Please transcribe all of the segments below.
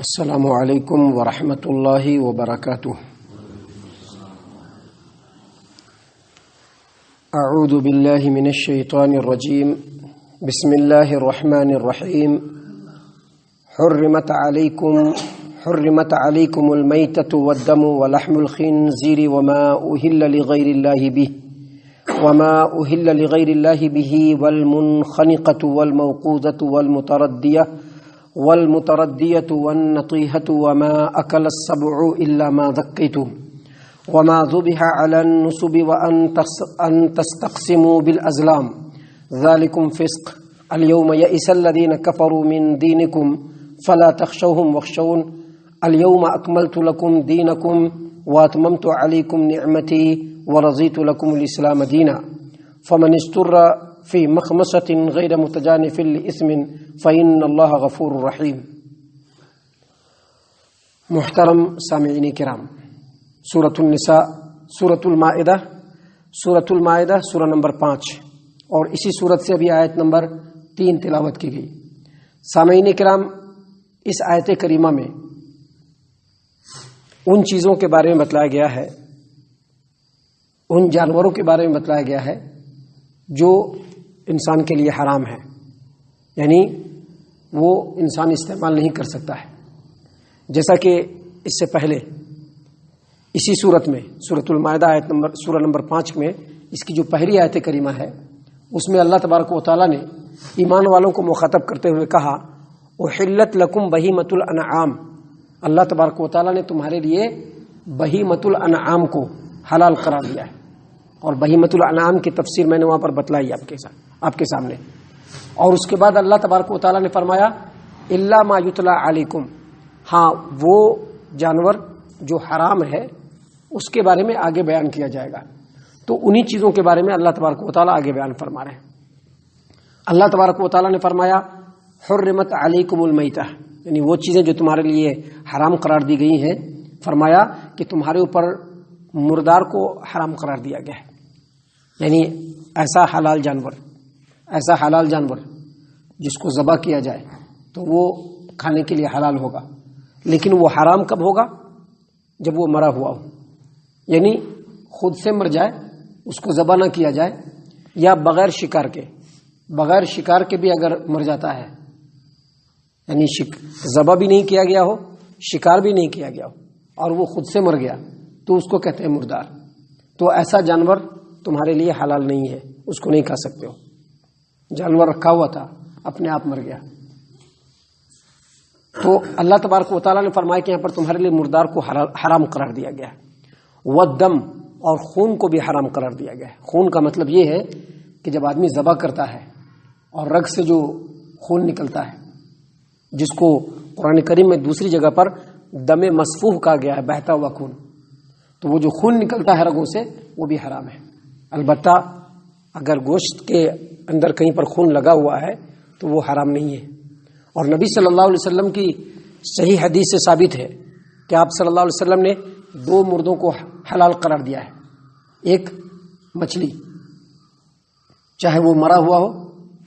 السلام علیکم ورحمۃ اللہ وبرکاتہ۔ اعوذ باللہ من الشیطان الرجیم، بسم اللہ الرحمن الرحیم۔ حرمت علیکم المیتۃ والدم ولحم الخنزیر وما أهل لغیر اللہ بہ والمنخنقۃ والموقوذۃ والمتردية والنطيحة وما أكل السبع إلا ما ذكيتم وما ذبح على النصب وأن تستقسموا بالأزلام ذلكم فسق اليوم يئس الذين كفروا من دينكم فلا تخشوهم واخشون اليوم أكملت لكم دينكم وأتممت عليكم نعمتي ورضيت لكم الإسلام دينا فمن اضطر فی مخمصۃ غیر متجانف لإثم فإن اللہ غفور رحیم۔ محترم سامعین کرام، سورۃ النساء، سورۃ المائدہ سورہ نمبر 5 اور اسی سورت سے ابھی آیت نمبر 3 تلاوت کی گئی۔ سامعین کرام، اس آیت کریمہ میں ان چیزوں کے بارے میں بتلایا گیا ہے، ان جانوروں کے بارے میں بتلایا گیا ہے جو انسان کے لیے حرام ہے، یعنی وہ انسان استعمال نہیں کر سکتا ہے۔ جیسا کہ اس سے پہلے اسی صورت میں سورۃ المائدہ سورہ نمبر 5 میں اس کی جو پہلی آیت کریمہ ہے، اس میں اللہ تبارک و تعالیٰ نے ایمان والوں کو مخاطب کرتے ہوئے کہا احلت لکم بہیمۃ الانعام۔ اللہ تبارک و تعالیٰ نے تمہارے لیے بہیمۃ الانعام کو حلال قرار دیا ہے، اور بہیمۃ الانعام کی تفسیر میں نے وہاں پر بتلائی آپ کے سامنے۔ اور اس کے بعد اللہ تبارک و تعالیٰ نے فرمایا الا ما یتلی علیکم، ہاں وہ جانور جو حرام ہے اس کے بارے میں آگے بیان کیا جائے گا۔ تو انہی چیزوں کے بارے میں اللہ تبارک و تعالیٰ آگے بیان فرما رہے ہیں۔ اللہ تبارک و تعالیٰ نے فرمایا حرمت علیکم المیتہ، یعنی وہ چیزیں جو تمہارے لیے حرام قرار دی گئی ہیں، فرمایا کہ تمہارے اوپر مردار کو حرام قرار دیا گیا ہے، یعنی ایسا حلال جانور جس کو ذبح کیا جائے تو وہ کھانے کے لیے حلال ہوگا، لیکن وہ حرام کب ہوگا؟ جب وہ مرا ہوا ہو، یعنی خود سے مر جائے، اس کو ذبح نہ کیا جائے، یا بغیر شکار کے بھی اگر مر جاتا ہے، یعنی ذبح بھی نہیں کیا گیا ہو، شکار بھی نہیں کیا گیا ہو، اور وہ خود سے مر گیا، تو اس کو کہتے ہیں مردار۔ تو ایسا جانور تمہارے لیے حلال نہیں ہے، اس کو نہیں کھا سکتے ہو۔ جانور رکھا ہوا تھا، اپنے آپ مر گیا۔ تو اللہ تبارک و تعالیٰ نے فرمایا کہ یہاں پر تمہارے لیے مردار کو حرام قرار دیا گیا ہے، والدم، اور خون کو بھی حرام قرار دیا گیا ہے۔ خون کا مطلب یہ ہے کہ جب آدمی ذبح کرتا ہے اور رگ سے جو خون نکلتا ہے، جس کو قرآن کریم میں دوسری جگہ پر دم مسفوح کہا گیا ہے، بہتا ہوا خون، تو وہ جو خون نکلتا ہے رگوں سے وہ بھی حرام ہے۔ البتہ اگر گوشت کے اندر کہیں پر خون لگا ہوا ہے تو وہ حرام نہیں ہے۔ اور نبی صلی اللہ علیہ وسلم کی صحیح حدیث سے ثابت ہے کہ آپ صلی اللہ علیہ وسلم نے 2 مردوں کو حلال قرار دیا ہے۔ ایک مچھلی، چاہے وہ مرا ہوا ہو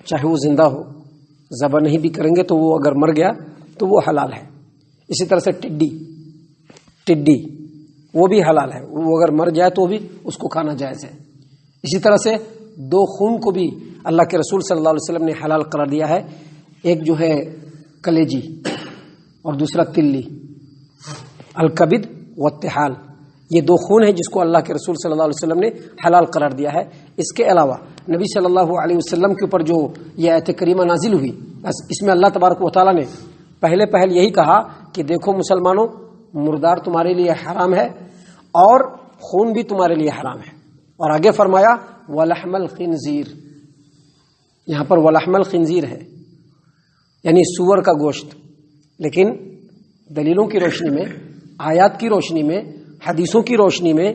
چاہے وہ زندہ ہو، ذبح نہیں بھی کریں گے تو وہ اگر مر گیا تو وہ حلال ہے۔ اسی طرح سے ٹڈی وہ بھی حلال ہے، وہ اگر مر جائے تو بھی اس کو کھانا جائز ہے۔ اسی طرح سے 2 خون کو بھی اللہ کے رسول صلی اللہ علیہ وسلم نے حلال قرار دیا ہے، ایک جو ہے کلیجی اور دوسرا تلی، الکبد والطحال، یہ 2 خون ہیں جس کو اللہ کے رسول صلی اللہ علیہ وسلم نے حلال قرار دیا ہے۔ اس کے علاوہ نبی صلی اللہ علیہ وسلم کے اوپر جو یہ آیت کریمہ نازل ہوئی، اس میں اللہ تبارک و تعالیٰ نے پہل یہی کہا کہ دیکھو مسلمانوں، مردار تمہارے لیے حرام ہے اور خون بھی تمہارے لیے حرام ہے، اور آگے فرمایا ولحم الخنزیر، یہاں پر ولحم الخنزیر ہے یعنی سور کا گوشت، لیکن دلیلوں کی روشنی میں، آیات کی روشنی میں، حدیثوں کی روشنی میں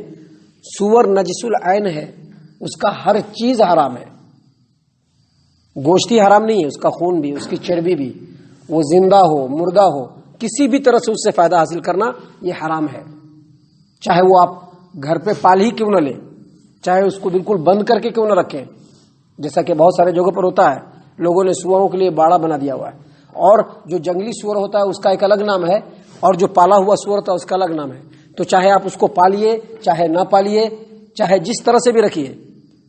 سور نجس العین ہے، اس کا ہر چیز حرام ہے۔ گوشت ہی حرام نہیں ہے، اس کا خون بھی، اس کی چربی بھی، وہ زندہ ہو مردہ ہو، کسی بھی طرح سے اس سے فائدہ حاصل کرنا یہ حرام ہے، چاہے وہ آپ گھر پہ پال ہی کیوں نہ لیں، چاہے اس کو بالکل بند کر کے کیوں نہ رکھیں، جیسا کہ بہت سارے جگہوں پر ہوتا ہے، لوگوں نے سواؤں کے لیے باڑا بنا دیا ہوا ہے اور جو جنگلی سور ہوتا ہے اس کا ایک الگ نام ہے، اور جو پالا ہوا سور ہوتا ہے اس کا الگ نام ہے. تو چاہے آپ اس کو پالیے چاہے نہ پالیے، چاہے جس طرح سے بھی رکھیے،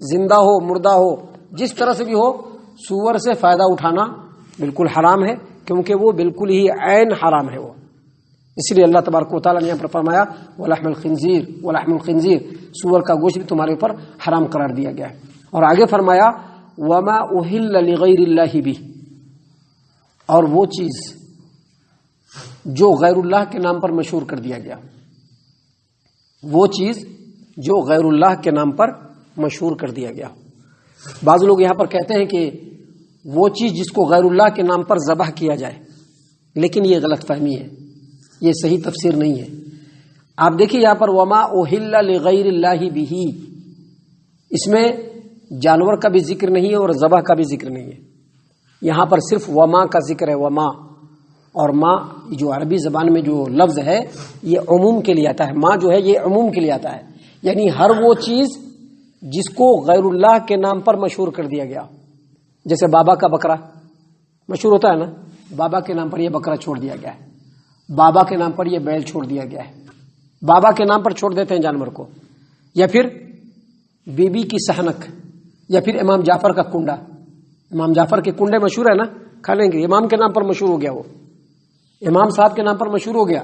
زندہ ہو مردہ ہو، جس طرح سے بھی ہو، سور سے فائدہ اٹھانا بالکل حرام ہے، کیونکہ وہ بالکل ہی عین حرام ہے وہ. اس لیے اللہ تبارک و تعالیٰ نے یہاں پر فرمایا وَلَحْمُ الْخِنزِيرِ، سور کا گوشت بھی تمہارے اوپر حرام قرار دیا گیا ہے. اور آگے فرمایا وَمَا أُهِلَّ لِغَيْرِ اللَّهِ بِهِ، اور وہ چیز جو غیر اللہ کے نام پر مشہور کر دیا گیا، وہ چیز جو غیر اللہ کے نام پر مشہور کر دیا گیا. بعض لوگ یہاں پر کہتے ہیں کہ وہ چیز جس کو غیر اللہ کے نام پر ذبح کیا جائے، لیکن یہ غلط فہمی ہے، یہ صحیح تفسیر نہیں ہے. آپ دیکھیے یہاں پر وما اہل لغیر اللہ بہ، اس میں جانور کا بھی ذکر نہیں ہے اور ذبح کا بھی ذکر نہیں ہے. یہاں پر صرف وما کا ذکر ہے. وما اور ما جو عربی زبان میں جو لفظ ہے یہ عموم کے لیے آتا ہے. ما جو ہے یہ عموم کے لیے آتا ہے، یعنی ہر وہ چیز جس کو غیر اللہ کے نام پر مشہور کر دیا گیا. جیسے بابا کا بکرا مشہور ہوتا ہے نا، بابا کے نام پر یہ بکرا چھوڑ دیا گیا ہے، بابا کے نام پر یہ بیل چھوڑ دیا گیا ہے، بابا کے نام پر چھوڑ دیتے ہیں جانور کو. یا پھر بی بی کی سہنک، یا پھر امام جعفر کا کنڈا. امام جعفر کے کنڈے مشہور ہے نا، کھا لیں گے. امام کے نام پر مشہور ہو گیا، وہ امام صاحب کے نام پر مشہور ہو گیا.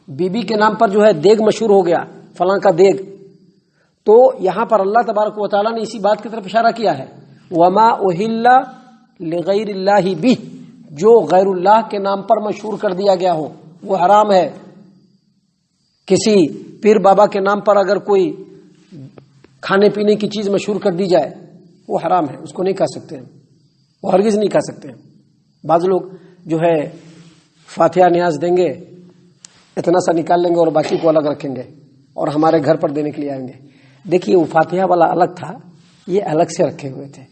بی بی کے نام پر جو ہے دیگ مشہور ہو گیا، فلاں کا دیگ. تو یہاں پر اللہ تبارک و تعالیٰ نے اسی بات کی طرف اشارہ کیا ہے وما اہل لغیر اللہ بہ، جو غیر اللہ کے نام پر مشہور کر دیا گیا ہو وہ حرام ہے. کسی پیر بابا کے نام پر اگر کوئی کھانے پینے کی چیز مشہور کر دی جائے وہ حرام ہے، اس کو نہیں کھا سکتے ہیں، وہ ہرگز نہیں کھا سکتے ہیں. بعض لوگ جو ہے فاتحہ نیاز دیں گے، اتنا سا نکال لیں گے اور باقی کو الگ رکھیں گے اور ہمارے گھر پر دینے کے لیے آئیں گے. دیکھیے وہ فاتحہ والا الگ تھا، یہ الگ سے رکھے ہوئے تھے.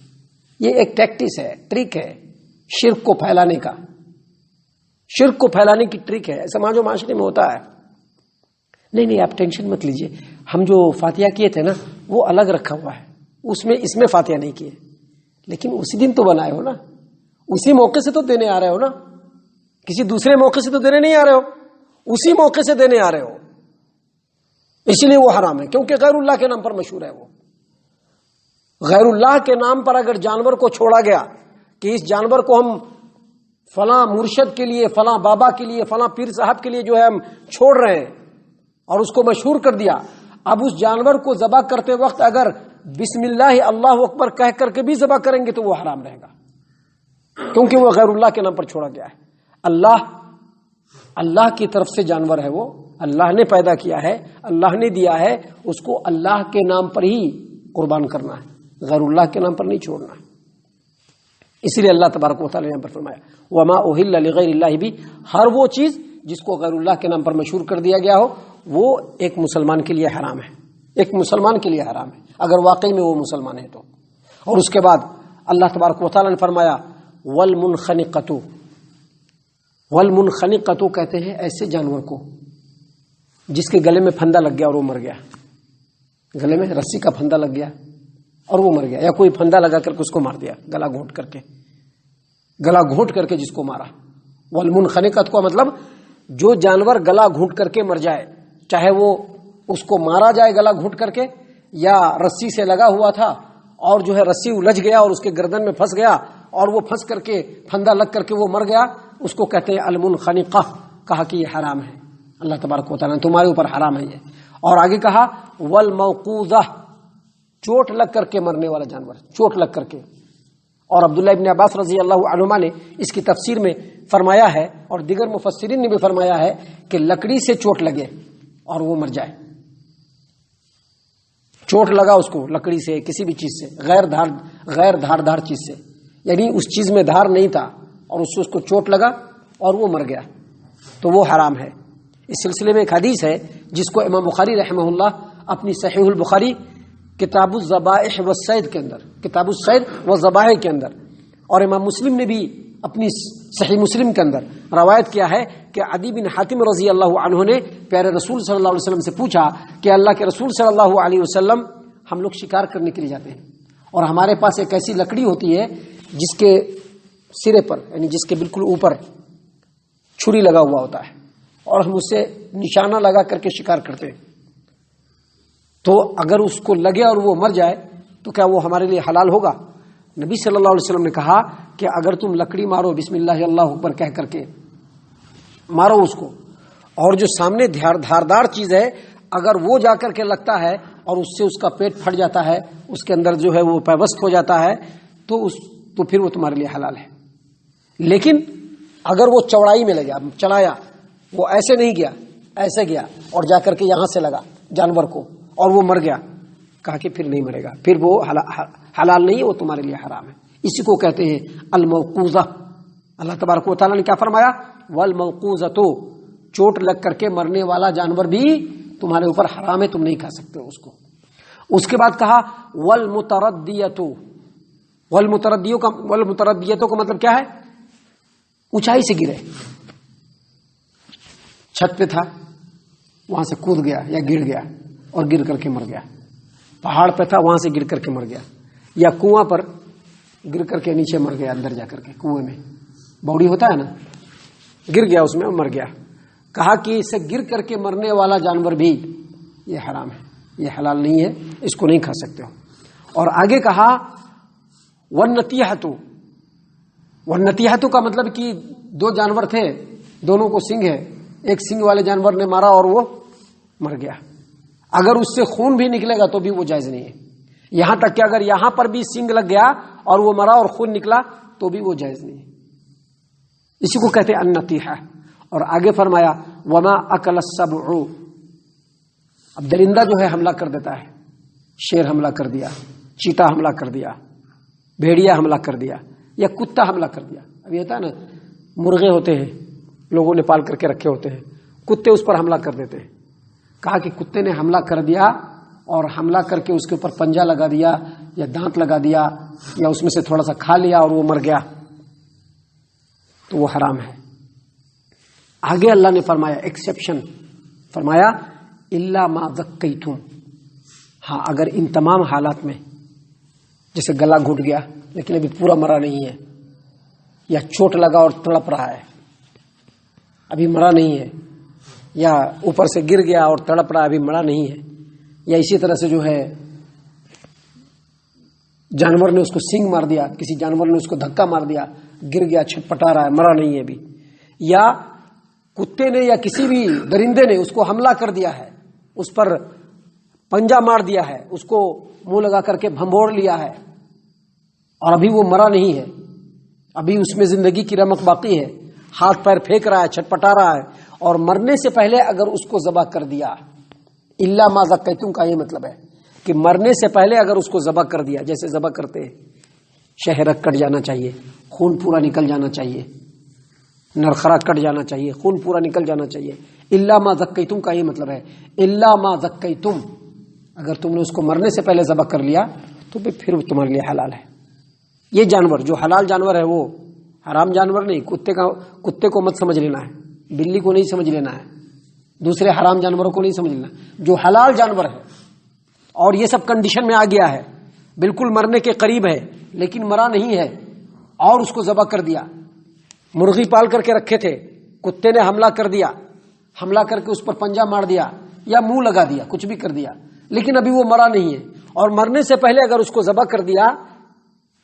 یہ ایک ٹیکٹس ہے، ٹرک ہے شرک کو پھیلانے کا، شرک کو پھیلانے کی ٹرک ہے. سماج و معاشرے میں ہوتا ہے. نہیں آپ ٹینشن مت لیجئے، ہم جو فاتحہ کیے تھے نا وہ الگ رکھا ہوا ہے، اس میں فاتحہ نہیں کیے، لیکن اسی دن تو بنائے ہو نا، اسی موقع سے تو دینے آ رہے ہو نا، کسی دوسرے موقع سے تو دینے نہیں آ رہے ہو، اسی موقع سے دینے آ رہے ہو. اس لیے وہ حرام ہے، کیونکہ غیر اللہ کے نام پر مشہور ہے. وہ غیر اللہ کے نام پر اگر جانور کو چھوڑا گیا کہ اس جانور کو ہم فلاں مرشد کے لیے، فلاں بابا کے لیے، فلاں پیر صاحب کے لیے جو ہے ہم چھوڑ رہے ہیں اور اس کو مشہور کر دیا، اب اس جانور کو ذبح کرتے وقت اگر بسم اللہ اللہ اکبر کہہ کر کے بھی ذبح کریں گے تو وہ حرام رہے گا، کیونکہ وہ غیر اللہ کے نام پر چھوڑا گیا ہے. اللہ کی طرف سے جانور ہے، وہ اللہ نے پیدا کیا ہے، اللہ نے دیا ہے، اس کو اللہ کے نام پر ہی قربان کرنا ہے، غیر اللہ کے نام پر نہیں چھوڑنا ہے. اس لیے اللہ تبارک و تعالیٰ نے یہاں پر فرمایا وما اہل لغیر اللہ بھی، ہر وہ چیز جس کو غیر اللہ کے نام پر مشہور کر دیا گیا ہو وہ ایک مسلمان کے لیے حرام ہے، ایک مسلمان کے لیے حرام ہے اگر واقعی میں وہ مسلمان ہے تو. اور اس کے بعد اللہ تبارک و تعالیٰ نے فرمایا والمنخنقۃ، والمنخنقۃ کہتے ہیں ایسے جانور کو جس کے گلے میں پھندا لگ گیا اور وہ مر گیا، گلے میں رسی کا پھندا لگ گیا اور وہ مر گیا، یا کوئی پھندا لگا کر کے اس کو مار دیا، گلا گھونٹ کر کے جس کو مارا. والمنخنقۃ کا مطلب جو جانور گلا گھونٹ کر کے مر جائے، چاہے وہ اس کو مارا جائے گلا گھونٹ کر کے یا رسی سے لگا ہوا تھا اور جو ہے رسی الجھ گیا اور اس کے گردن میں پھنس گیا اور وہ پھنس کر کے پھندا لگ کر کے وہ مر گیا، اس کو کہتے ہیں المنخنقہ. کہا کہ یہ حرام ہے، اللہ تبارک و تعالیٰ نے تمہارے اوپر حرام ہے یہ. اور آگے کہا والموقوذہ، چوٹ لگ کر کے مرنے والا جانور، چوٹ لگ کر کے. اور عبداللہ ابن عباس رضی اللہ عنہما نے اس کی تفسیر میں فرمایا ہے اور دیگر مفسرین نے بھی فرمایا ہے کہ لکڑی سے چوٹ لگے اور وہ مر جائے، چوٹ لگا اس کو لکڑی سے، کسی بھی چیز سے، غیر دھاردار چیز سے، یعنی اس چیز میں دھار نہیں تھا اور اس کو چوٹ لگا اور وہ مر گیا تو وہ حرام ہے. اس سلسلے میں ایک حدیث ہے جس کو امام بخاری رحمہ اللہ اپنی صحیح البخاری کتاب الذبائح والصید کے اندر، کتاب الصید والذبائح کے اندر، اور امام مسلم نے بھی اپنی صحیح مسلم کے اندر روایت کیا ہے کہ عدی بن حاتم رضی اللہ عنہ نے پیارے رسول صلی اللہ علیہ وسلم سے پوچھا کہ اللہ کے رسول صلی اللہ علیہ وسلم، ہم لوگ شکار کرنے کے لیے جاتے ہیں اور ہمارے پاس ایک ایسی لکڑی ہوتی ہے جس کے سرے پر، یعنی جس کے بالکل اوپر چھری لگا ہوا ہوتا ہے اور ہم اسے نشانہ لگا کر کے شکار کرتے ہیں، تو اگر اس کو لگے اور وہ مر جائے تو کیا وہ ہمارے لیے حلال ہوگا؟ نبی صلی اللہ علیہ وسلم نے کہا کہ اگر تم لکڑی مارو بسم اللہ اللہ اکبر کہہ کر کے مارو اس کو، اور جو سامنے دھاردار چیز ہے اگر وہ جا کر کے لگتا ہے اور اس سے اس کا پیٹ پھٹ جاتا ہے، اس کے اندر جو ہے وہ پیوست ہو جاتا ہے، تو پھر وہ تمہارے لیے حلال ہے۔ لیکن اگر وہ چوڑائی میں لگا، چلایا، وہ ایسے نہیں گیا، ایسے گیا اور جا کر کے یہاں سے لگا جانور کو اور وہ مر گیا، کہا کہ پھر نہیں مرے گا، پھر وہ حلال نہیں ہے، وہ تمہارے لیے حرام ہے۔ اسی کو کہتے ہیں الموقوذہ۔ اللہ تبارک و تعالیٰ نے کیا فرمایا؟ والموقوذۃ، چوٹ لگ کر کے مرنے والا جانور بھی تمہارے اوپر حرام ہے، تم نہیں کھا سکتے اس کو۔ اس کے بعد کہا والمتردیۃ، والمتردیتوں کا مطلب کیا ہے؟ اونچائی سے گرے، چھت پہ تھا وہاں سے کود گیا یا گر گیا اور گر کر کے مر گیا، پہاڑ پہ تھا وہاں سے گر کر کے مر گیا، یا کنواں پر گر کر کے نیچے مر گیا، اندر جا کر کے کنویں میں بوڑی ہوتا ہے نا، گر گیا اس میں اور مر گیا۔ کہا کہ اسے گر کر کے مرنے والا جانور بھی یہ حرام ہے، یہ حلال نہیں ہے، اس کو نہیں کھا سکتے ہو۔ اور آگے کہا والنتیحۃ، والنتیحۃ کا مطلب کہ دو جانور تھے، دونوں کو سنگ ہے، ایک سنگ والے جانور نے مارا اور وہ مر گیا، اگر اس سے خون بھی نکلے گا تو بھی وہ جائز نہیں ہے، یہاں تک کہ اگر یہاں پر بھی سنگ لگ گیا اور وہ مرا اور خون نکلا تو بھی وہ جائز نہیں ہے، اسی کو کہتے ہیں النتیحہ۔ اور آگے فرمایا وما اکل السبع، اب درندہ جو ہے حملہ کر دیتا ہے، شیر حملہ کر دیا، چیتا حملہ کر دیا، بھیڑیا حملہ کر دیا، یا کتا حملہ کر دیا۔ اب یہ ہوتا ہے نا، مرغے ہوتے ہیں لوگوں نے پال کر کے رکھے ہوتے ہیں، کتے اس پر حملہ کر دیتے ہیں۔ کہا کہ کتے نے حملہ کر دیا اور حملہ کر کے اس کے اوپر پنجہ لگا دیا یا دانت لگا دیا یا اس میں سے تھوڑا سا کھا لیا اور وہ مر گیا تو وہ حرام ہے۔ آگے اللہ نے فرمایا ایکسیپشن، فرمایا الا ما ذکیتم، ہاں اگر ان تمام حالات میں، جیسے گلا گھٹ گیا لیکن ابھی پورا مرا نہیں ہے، یا چوٹ لگا اور تڑپ رہا ہے ابھی مرا نہیں ہے، یا اوپر سے گر گیا اور تڑپ رہا ابھی مرا نہیں ہے، یا اسی طرح سے جو ہے جانور نے اس کو سینگ مار دیا، کسی جانور نے اس کو دھکا مار دیا، گر گیا، چھٹپٹا رہا ہے، مرا نہیں ہے ابھی، یا کتے نے یا کسی بھی درندے نے اس کو حملہ کر دیا ہے، اس پر پنجہ مار دیا ہے، اس کو منہ لگا کر کے بھنبوڑ لیا ہے اور ابھی وہ مرا نہیں ہے، ابھی اس میں زندگی کی رمق باقی ہے، ہاتھ پیر پھینک رہا ہے، چھٹپٹا رہا ہے، اور مرنے سے پہلے اگر اس کو ذبح کر دیا، الا ما ذکیتم کا یہ مطلب ہے کہ مرنے سے پہلے اگر اس کو ذبح کر دیا، جیسے ذبح کرتے شہرک کٹ جانا چاہیے، خون پورا نکل جانا چاہیے، نرخرا کٹ جانا چاہیے، خون پورا نکل جانا چاہیے، الا ما ذکیتم کا یہ مطلب ہے الا ما ذکیتم، اگر تم نے اس کو مرنے سے پہلے ذبح کر لیا تو پھر تمہارے لیے حلال ہے۔ یہ جانور جو حلال جانور ہے وہ حرام جانور نہیں، کتے کو مت سمجھ لینا ہے، بلی کو نہیں سمجھ لینا ہے، دوسرے حرام جانوروں کو نہیں سمجھ لینا، جو حلال جانور ہے اور یہ سب کنڈیشن میں آ گیا ہے، بالکل مرنے کے قریب ہے لیکن مرا نہیں ہے اور اس کو ذبح کر دیا، مرغی پال کر کے رکھے تھے، کتے نے حملہ کر دیا، حملہ کر کے اس پر پنجہ مار دیا یا منہ لگا دیا، کچھ بھی کر دیا، لیکن ابھی وہ مرا نہیں ہے اور مرنے سے پہلے اگر اس کو ذبح کر دیا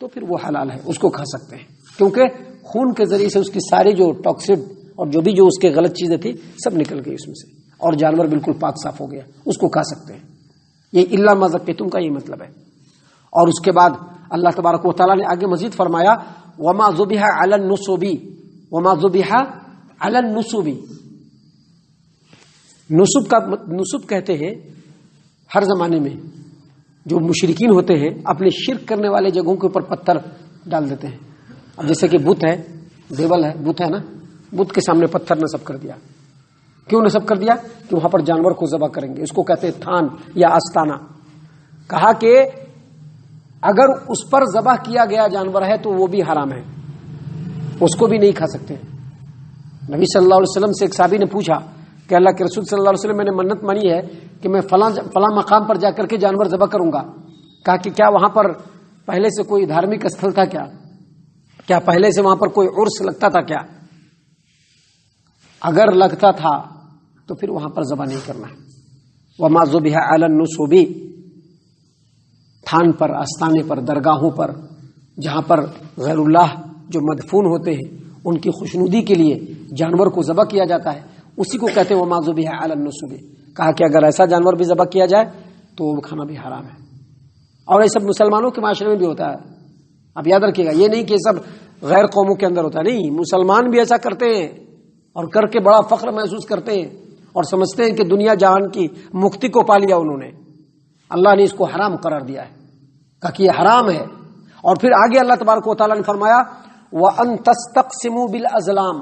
تو پھر وہ حلال ہے، اس کو کھا سکتے ہیں، کیونکہ خون کے ذریعے سے اس کی ساری جو ٹاکسڈ اور جو بھی جو اس کے غلط چیزیں تھی سب نکل گئی اس میں سے اور جانور بالکل پاک صاف ہو گیا، اس کو کھا سکتے ہیں۔ یہ الا ما ذکیتم کا یہ مطلب ہے۔ اور اس کے بعد اللہ تبارک و تعالیٰ نے آگے مزید فرمایا وما ذبح علی النصب، وما ذبح علی النصب، نصب کہتے ہیں ہر زمانے میں جو مشرکین ہوتے ہیں اپنے شرک کرنے والے جگہوں کے اوپر پتھر ڈال دیتے ہیں۔ اب جیسے کہ بت ہے، دیول ہے، بت ہے نا، بت کے سامنے پتھر نصب کر دیا، کیوں نصب کر دیا؟ کہ وہاں پر جانور کو ذبح کریں گے، اس کو کہتے ہیں تھان یا آستانہ۔ کہا کہ اگر اس پر ذبح کیا گیا جانور ہے تو وہ بھی حرام ہے، اس کو بھی نہیں کھا سکتے۔ نبی صلی اللہ علیہ وسلم سے ایک صحابی نے پوچھا کہ اللہ کے رسول صلی اللہ علیہ وسلم، میں نے منت مانی ہے کہ میں فلاں مقام پر جا کر کے جانور ذبح کروں گا۔ کہا کہ کیا وہاں پر پہلے سے کوئی دھارمک استھل تھا کیا؟ کیا پہلے سے وہاں پر کوئی عرس لگتا تھا کیا؟ اگر لگتا تھا تو پھر وہاں پر ذبح نہیں کرنا ہے. وما ذبح علی النصب، تھان پر، آستانے پر، درگاہوں پر جہاں پر غیر اللہ جو مدفون ہوتے ہیں ان کی خوشنودی کے لیے جانور کو ذبح کیا جاتا ہے، اسی کو کہتے ہیں وما ذبح علی النصب. کہا کہ اگر ایسا جانور بھی ذبح کیا جائے تو وہ کھانا بھی حرام ہے. اور یہ سب مسلمانوں کے معاشرے میں بھی ہوتا ہے. اب یاد رکھیے گا، یہ نہیں کہ سب غیر قوموں کے اندر ہوتا ہے، نہیں، مسلمان بھی ایسا کرتے ہیں اور کر کے بڑا فخر محسوس کرتے ہیں اور سمجھتے ہیں کہ دنیا جہان کی مکتی کو پا لیا انہوں نے. اللہ نے اس کو حرام قرار دیا ہے، کہا کہ یہ حرام ہے. اور پھر آگے اللہ تبارک و تعالیٰ نے فرمایا وَأَن تَسْتَقْسِمُوا بِالْأَزْلَامِ،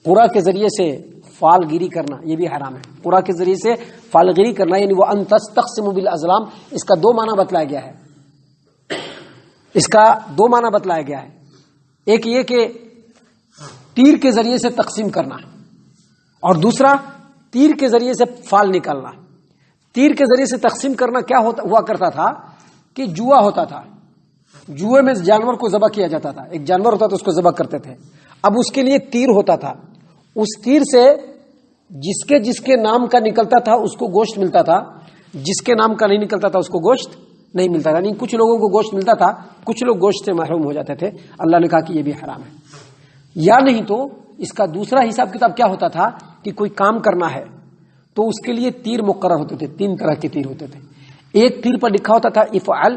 قرا کے ذریعے سے فال گیری کرنا یہ بھی حرام ہے. قرا کے ذریعے سے فال گیری کرنا یعنی وَأَن تَسْتَقْسِمُوا بِالْأَزْلَامِ، اس کا دو معنی بتلایا گیا ہے. اس کا دو معنی بتلایا گیا ہے. ایک یہ کہ تیر کے ذریعے سے تقسیم کرنا، اور دوسرا تیر کے ذریعے سے فال نکالنا. تیر کے ذریعے سے تقسیم کرنا کیا ہوا کرتا تھا کہ جوا ہوتا تھا، جوئے میں جانور کو ذبح کیا جاتا تھا. ایک جانور ہوتا تھا اس کو ذبح کرتے تھے. اب اس کے لیے تیر ہوتا تھا، اس تیر سے جس کے نام کا نکلتا تھا اس کو گوشت ملتا تھا، جس کے نام کا نہیں نکلتا تھا اس کو گوشت نہیں ملتا تھا. یعنی کچھ لوگوں کو گوشت ملتا تھا، کچھ لوگ گوشت سے محروم ہو جاتے تھے. اللہ نے کہا کہ یہ بھی حرام ہے. یا نہیں تو اس کا دوسرا حساب کتاب کیا ہوتا تھا کہ کوئی کام کرنا ہے تو اس کے لیے تیر مقرر ہوتے تھے. 3 طرح کے تیر ہوتے تھے. ایک تیر پر لکھا ہوتا تھا افعل،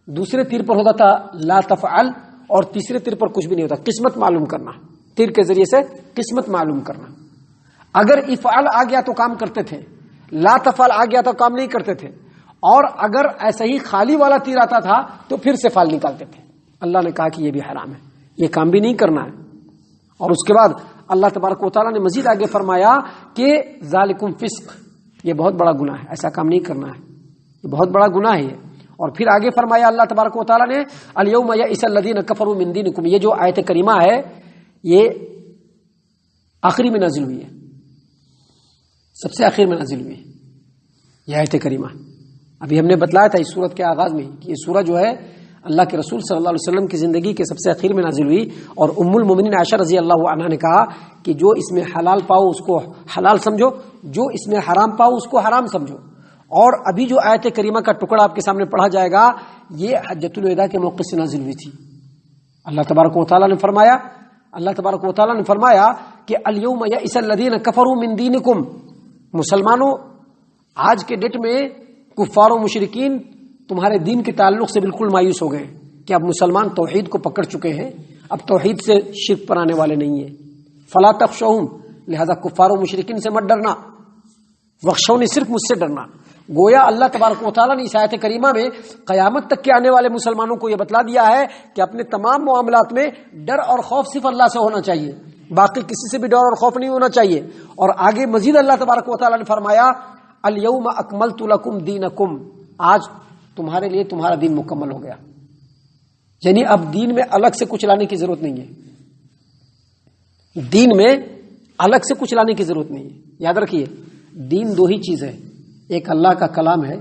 دوسرے تیر پر ہوتا تھا لا تفعل، اور تیسرے تیر پر کچھ بھی نہیں ہوتا. قسمت معلوم کرنا، تیر کے ذریعے سے قسمت معلوم کرنا. اگر افعل آ گیا تو کام کرتے تھے، لا تفعل آ گیا تو کام نہیں کرتے تھے، اور اگر ایسا ہی خالی والا تیر آتا تھا تو پھر سے فال نکالتے تھے. اللہ نے کہا کہ یہ بھی حرام ہے، یہ کام بھی نہیں کرنا ہے. اور اس کے بعد اللہ تبارک و تعالیٰ نے مزید آگے فرمایا کہ ذالکم فسق، یہ بہت بڑا گناہ ہے، ایسا کام نہیں کرنا ہے، یہ بہت بڑا گناہ ہے. اور پھر آگے فرمایا اللہ تبارک و تعالیٰ نے الیوم یئس الذین کفروا من دینکم، یہ جو آیت کریمہ ہے یہ آخری میں نازل ہوئی ہے، سب سے آخر میں نازل ہوئی ہے یہ آیت کریمہ. ابھی ہم نے بتلایا تھا اس سورت کے آغاز میں کہ یہ سورہ جو ہے اللہ کے رسول صلی اللہ علیہ وسلم کی زندگی کے سب سے اخیر میں نازل ہوئی. اور ام المومنین عائشہ رضی اللہ عنہا نے کہا کہ جو اس میں حلال پاؤ اس کو حلال سمجھو، جو اس میں حرام پاؤ اس کو حرام سمجھو. اور ابھی جو آیت کریمہ کا ٹکڑا آپ کے سامنے پڑھا جائے گا یہ حجۃ الوداع کے موقع سے نازل ہوئی تھی. اللہ تبارک و تعالیٰ نے فرمایا کہ الیوم یئس الذین کفروا من دینکم، مسلمانوں آج کے ڈیٹ میں کفار و مشرکین تمہارے دین کے تعلق سے بالکل مایوس ہو گئے کہ اب مسلمان توحید کو پکڑ چکے ہیں، اب توحید سے شرک پر آنے والے نہیں ہیں. فلا تخشوہم، لہذا کفار و مشرکین سے مت ڈرنا، وخشونی، صرف مجھ سے ڈرنا. گویا اللہ تبارک و تعالیٰ نے اس آیت کریمہ میں قیامت تک کے آنے والے مسلمانوں کو یہ بتلا دیا ہے کہ اپنے تمام معاملات میں ڈر اور خوف صرف اللہ سے ہونا چاہیے، باقی کسی سے بھی ڈر اور خوف نہیں ہونا چاہیے. اور آگے مزید اللہ تبارک و تعالیٰ نے فرمایا الیوم اکملت لکم دینکم، آج تمہارے لیے تمہارا دین مکمل ہو گیا. یعنی اب دین میں الگ سے کچھ لانے کی ضرورت نہیں ہے، دین میں الگ سے کچھ لانے کی ضرورت نہیں ہے. یاد رکھیے دین دو ہی چیز ہے، ایک اللہ کا کلام ہے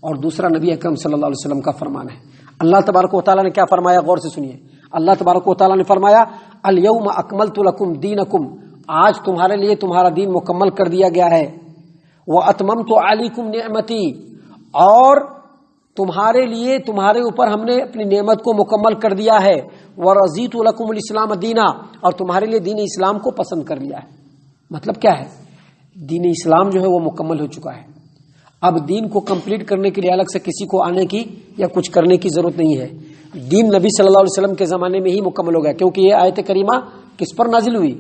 اور دوسرا نبی اکرم صلی اللہ علیہ وسلم کا فرمان ہے. اللہ تبارک و تعالیٰ نے کیا فرمایا، غور سے سنیے. اللہ تبارک و تعالیٰ نے فرمایا الیوم اکملت لکم دینکم، آج تمہارے لیے تمہارا دین مکمل کر دیا گیا ہے. واتممت علیکم نعمتی، اور تمہارے لیے تمہارے اوپر ہم نے اپنی نعمت کو مکمل کر دیا ہے. ورضیت لکم الاسلام دینا، اور تمہارے لیے دین اسلام کو پسند کر لیا ہے. مطلب کیا ہے، دین اسلام جو ہے وہ مکمل ہو چکا ہے. اب دین کو کمپلیٹ کرنے کے لیے الگ سے کسی کو آنے کی یا کچھ کرنے کی ضرورت نہیں ہے. دین نبی صلی اللہ علیہ وسلم کے زمانے میں ہی مکمل ہو گیا، کیونکہ یہ آیت کریمہ کس پر نازل ہوئی،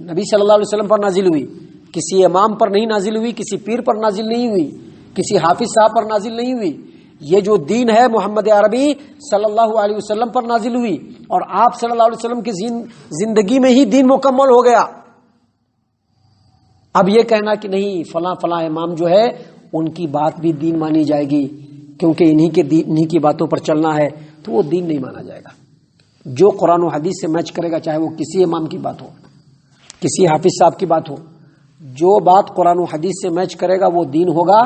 نبی صلی اللہ علیہ وسلم پر نازل ہوئی. کسی امام پر نہیں نازل ہوئی، کسی پیر پر نازل نہیں ہوئی، کسی حافظ صاحب پر نازل نہیں ہوئی. یہ جو دین ہے محمد عربی صلی اللہ علیہ وسلم پر نازل ہوئی، اور آپ صلی اللہ علیہ وسلم کی زندگی میں ہی دین مکمل ہو گیا. اب یہ کہنا کہ نہیں فلاں فلاں امام جو ہے ان کی بات بھی دین مانی جائے گی کیونکہ انہی کی باتوں پر چلنا ہے، تو وہ دین نہیں مانا جائے گا. جو قرآن و حدیث سے میچ کرے گا، چاہے وہ کسی امام کی بات ہو، کسی حافظ صاحب کی بات ہو، جو بات قرآن و حدیث سے میچ کرے گا وہ دین ہوگا،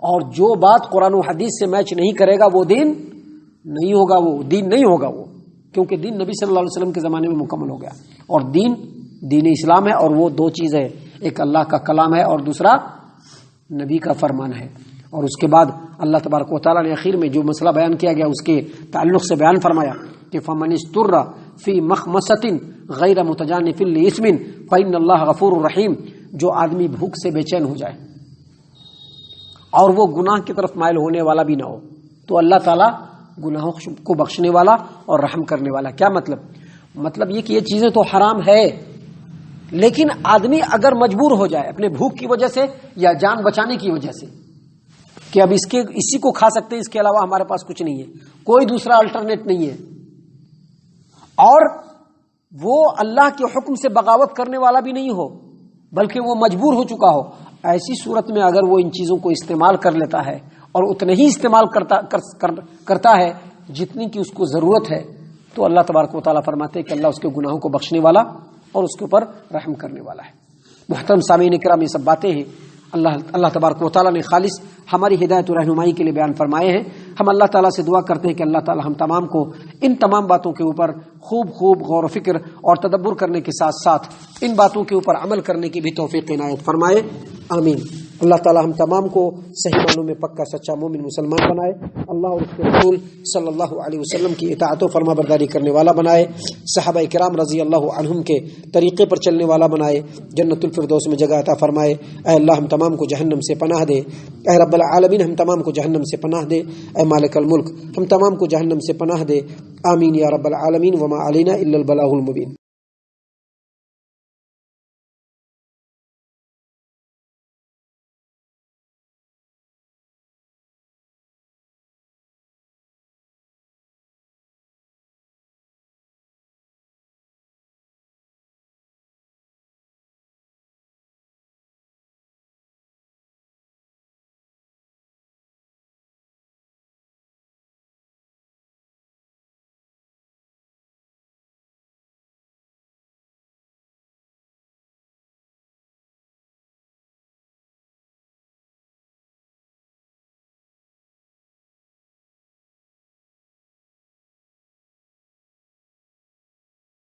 اور جو بات قرآن و حدیث سے میچ نہیں کرے گا وہ دین نہیں ہوگا، وہ دین نہیں ہوگا. وہ کیونکہ دین نبی صلی اللہ علیہ وسلم کے زمانے میں مکمل ہو گیا، اور دین اسلام ہے، اور وہ دو چیزیں، ایک اللہ کا کلام ہے اور دوسرا نبی کا فرمان ہے۔ اور اس کے بعد اللہ تبارک و تعالیٰ نے آخر میں جو مسئلہ بیان کیا گیا اس کے تعلق سے بیان فرمایا کہ فَمَنِ اسْتُرَّ فِي مَخْمَصَةٍ غَيْرَ مُتَجَانِفٍ لِإِثْمٍ فَإِنَّ اللَّهَ غَفُورٌ رَحِيمٌ، جو آدمی بھوک سے بے چین ہو جائے اور وہ گناہ کی طرف مائل ہونے والا بھی نہ ہو تو اللہ تعالیٰ گناہوں کو بخشنے والا اور رحم کرنے والا۔ کیا مطلب یہ کہ یہ چیزیں تو حرام ہے، لیکن آدمی اگر مجبور ہو جائے اپنے بھوک کی وجہ سے یا جان بچانے کی وجہ سے کہ اب اسی کو کھا سکتے ہیں، اس کے علاوہ ہمارے پاس کچھ نہیں ہے، کوئی دوسرا الٹرنیٹ نہیں ہے، اور وہ اللہ کے حکم سے بغاوت کرنے والا بھی نہیں ہو بلکہ وہ مجبور ہو چکا ہو، ایسی صورت میں اگر وہ ان چیزوں کو استعمال کر لیتا ہے اور اتنے ہی استعمال کرتا ہے جتنی کی اس کو ضرورت ہے، تو اللہ تبارک و تعالیٰ فرماتے ہیں کہ اللہ اس کے گناہوں کو بخشنے والا اور اس کے اوپر رحم کرنے والا ہے۔ محترم سامعین کرام، یہ سب باتیں ہیں اللہ تبارک و تعالیٰ نے خالص ہماری ہدایت و رہنمائی کے لیے بیان فرمائے ہیں۔ ہم اللہ تعالیٰ سے دعا کرتے ہیں کہ اللہ تعالیٰ ہم تمام کو ان تمام باتوں کے اوپر خوب غور و فکر اور تدبر کرنے کے ساتھ ساتھ ان باتوں کے اوپر عمل کرنے کی بھی توفیق عنایت فرمائے، آمین۔ اللہ تعالیٰ ہم تمام کو صحیح معنوں میں پکا سچا مومن مسلمان بنائے، اللہ اور اس کے رسول صلی اللہ علیہ وسلم کی اطاعت و فرما برداری کرنے والا بنائے، صحابہ کرام رضی اللہ عنہم کے طریقے پر چلنے والا بنائے، جنت الفردوس میں جگہ عطا فرمائے۔ اے اللہ ہم تمام کو جہنم سے پناہ دے، اے رب العالمین ہم تمام کو جہنم سے پناہ دے، اے مالک الملک ہم تمام کو جہنم سے پناہ دے، آمین یا رب العالمین۔ وما علینا الا البلاغ المبین۔